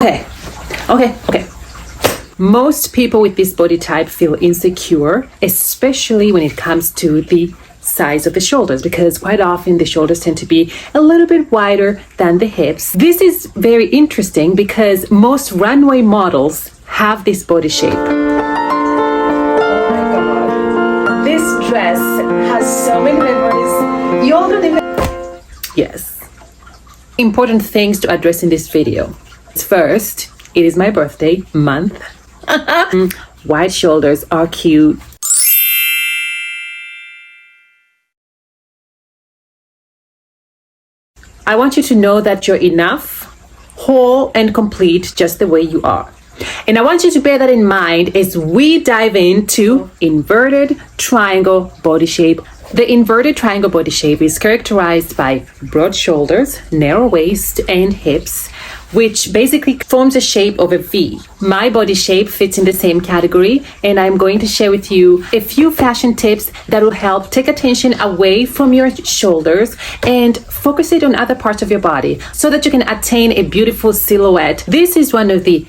Okay. Most people with this body type feel insecure, especially when it comes to the size of the shoulders, because quite often the shoulders tend to be a little bit wider than the hips. This is very interesting because most runway models have this body shape. Oh my God. This dress has so many memories. You all don't even... Yes. Important things to address in this video. First, it is my birthday month. Wide shoulders are cute. I want you to know that you're enough, whole and complete just the way you are. And I want you to bear that in mind as we dive into inverted triangle body shape. The inverted triangle body shape is characterized by broad shoulders, narrow waist, and hips, which basically forms a shape of a V. My body shape fits in the same category, and I'm going to share with you a few fashion tips that will help take attention away from your shoulders and focus it on other parts of your body so that you can attain a beautiful silhouette. This is one of the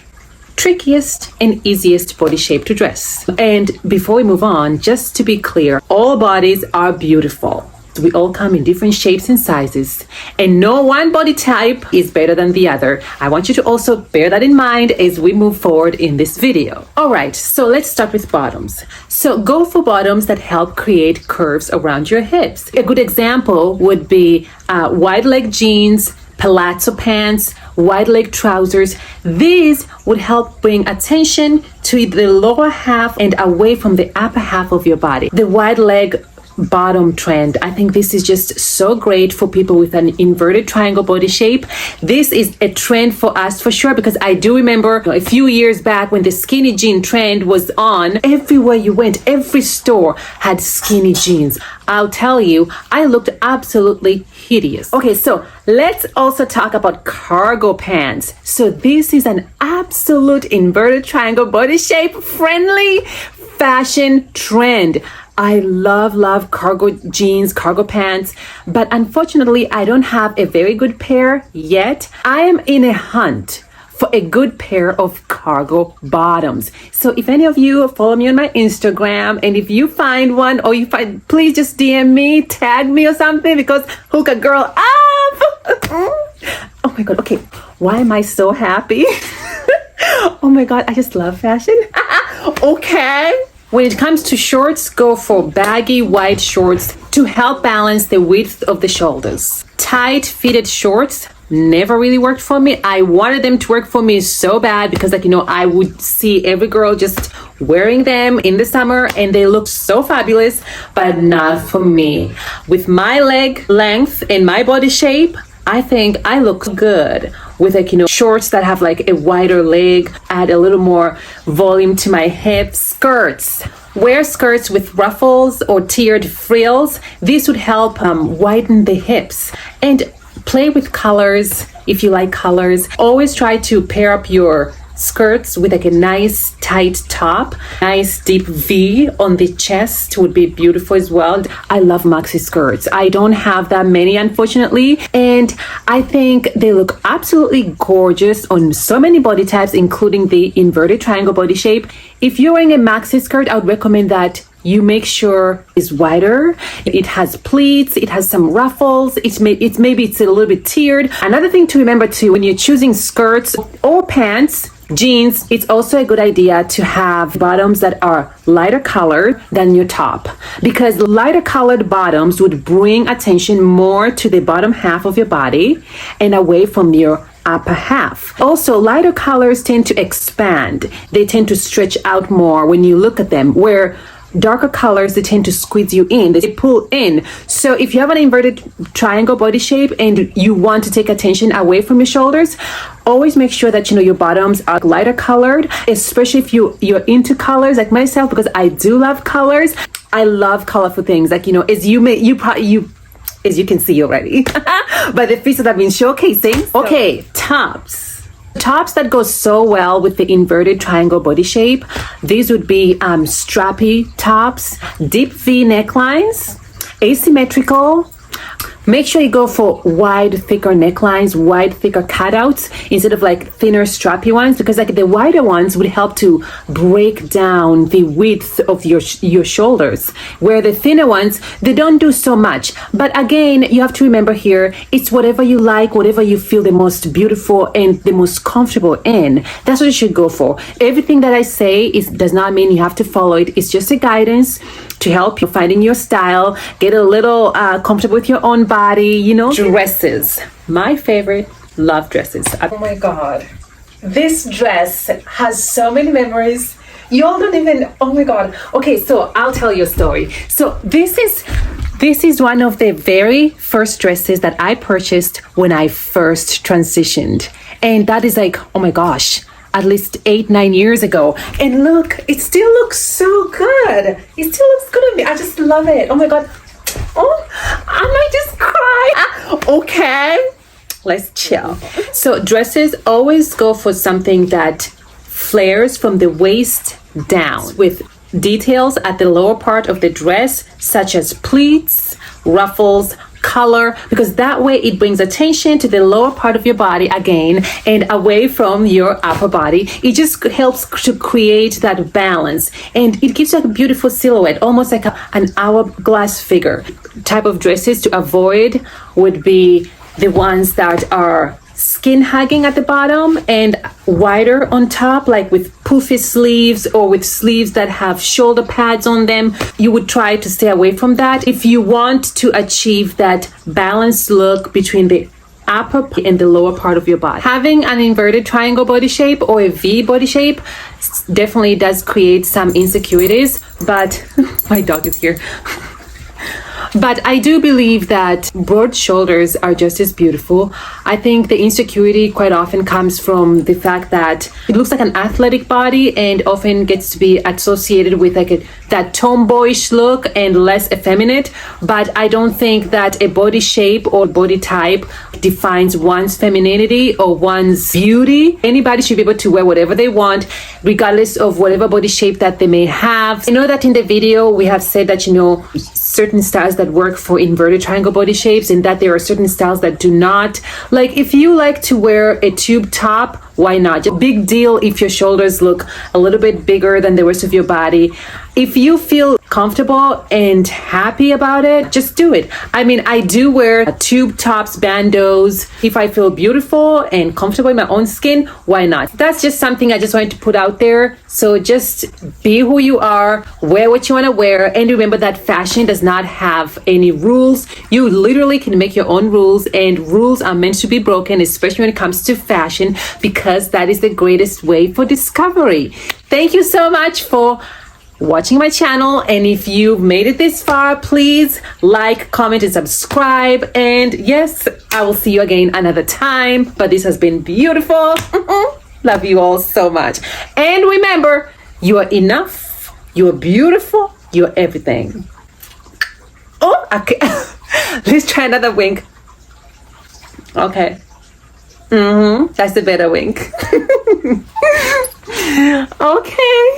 trickiest and easiest body shape to dress. And before we move on, just to be clear, all bodies are beautiful. We all come in different shapes and sizes, and no one body type is better than the other. I want you to also bear that in mind as we move forward in this video. All right, so let's start with bottoms. So go for bottoms that help create curves around your hips. A good example would be wide leg jeans, palazzo pants, wide leg trousers. These would help bring attention to the lower half and away from the upper half of your body. The wide leg bottom trend, I think this is just so great for people with an inverted triangle body shape. This is a trend for us for sure, because I do remember a few years back when the skinny jean trend was on. Everywhere you went, every store had skinny jeans. I'll tell you, I looked absolutely hideous. Okay, so let's also talk about cargo pants. So this is an absolute inverted triangle body shape friendly fashion trend. I love cargo jeans, cargo pants, but unfortunately I don't have a very good pair yet. I am in a hunt for a good pair of cargo bottoms. So if any of you follow me on my Instagram, and if you find one, or you find, please just DM me, tag me or something, because hook a girl up. Oh my God, okay, why am I so happy? Oh my God, I just love fashion. Okay. When it comes to shorts, go for baggy white shorts to help balance the width of the shoulders. Tight fitted shorts never really worked for me. I wanted them to work for me so bad because, like, you know, I would see every girl just wearing them in the summer and they look so fabulous, but not for me. With my leg length and my body shape, I think I look good with, like, you know, shorts that have like a wider leg, add a little more volume to my hips. Skirts. Wear skirts with ruffles or tiered frills. This would help widen the hips. And play with colors if you like colors. Always try to pair up your skirts with like a nice tight top. Nice deep V on the chest would be beautiful as well. I love Maxi skirts. I don't have that many, unfortunately, and I think they look absolutely gorgeous on so many body types, including the inverted triangle body shape. If you're wearing a Maxi skirt, I would recommend that you make sure it's wider. It has pleats, it has some ruffles, maybe it's a little bit tiered. Another thing to remember too, when you're choosing skirts or pants, jeans, it's also a good idea to have bottoms that are lighter colored than your top, because lighter colored bottoms would bring attention more to the bottom half of your body and away from your upper half. Also, lighter colors tend to expand. They tend to stretch out more when you look at them, where darker colors, they tend to squeeze you in, they pull in. So if you have an inverted triangle body shape and you want to take attention away from your shoulders, always make sure that, you know, your bottoms are lighter colored, especially if you're into colors like myself, because I do love colors. I love colorful things, like, you know, as you can see already by the pieces I've been showcasing. Okay, tops. Tops that go so well with the inverted triangle body shape, these would be strappy tops, deep V necklines, asymmetrical, Make sure you go for wide, thicker necklines, wide, thicker cutouts instead of like thinner, strappy ones, because like the wider ones would help to break down the width of your shoulders, where the thinner ones, they don't do so much. But again, you have to remember here, it's whatever you like, whatever you feel the most beautiful and the most comfortable in. That's what you should go for. Everything that I say does not mean you have to follow it. It's just a guidance to help you finding your style, get a little comfortable with your own body, you know. Dresses. My favorite, love dresses. Oh my God. This dress has so many memories. You all don't even, oh my God. Okay, so I'll tell you a story. So this is one of the very first dresses that I purchased when I first transitioned. And that is like, oh my gosh, at least 8-9 years ago. And look, it still looks so good. It still looks good on me. I just love it. Oh my God. Oh, I might just cry. Okay, let's chill. So dresses always go for something that flares from the waist down with details at the lower part of the dress, such as pleats, ruffles, color, because that way it brings attention to the lower part of your body again and away from your upper body. It just helps to create that balance, and it gives like a beautiful silhouette, almost like an hourglass figure. Type of dresses to avoid would be the ones that are skin hugging at the bottom and wider on top, like with poofy sleeves or with sleeves that have shoulder pads on them. You would try to stay away from that if you want to achieve that balanced look between the upper and the lower part of your body. Having an inverted triangle body shape or a V body shape definitely does create some insecurities, but my dog is here. But I do believe that broad shoulders are just as beautiful. I think the insecurity quite often comes from the fact that it looks like an athletic body and often gets to be associated with like that tomboyish look and less effeminate. But I don't think that a body shape or body type defines one's femininity or one's beauty. Anybody should be able to wear whatever they want, regardless of whatever body shape that they may have. I know that in the video we have said that, you know, certain styles that work for inverted triangle body shapes and that there are certain styles that do not. Like if you like to wear a tube top, why not? Big deal if your shoulders look a little bit bigger than the rest of your body. If you feel comfortable and happy about it, just do it. I mean, I do wear tube tops, bandeaus. If I feel beautiful and comfortable in my own skin, why not? That's just something I just wanted to put out there. So just be who you are, wear what you want to wear, and remember that fashion does not have any rules. You literally can make your own rules, and rules are meant to be broken, especially when it comes to fashion, because that is the greatest way for discovery. Thank you so much for watching my channel, and if you've made it this far, please like, comment, and subscribe. And yes, I will see you again another time, but this has been beautiful. Love you all so much, and remember, you are enough, you are beautiful, you are everything. Oh, okay. Let's try another wink. Okay. That's the better wink. Okay.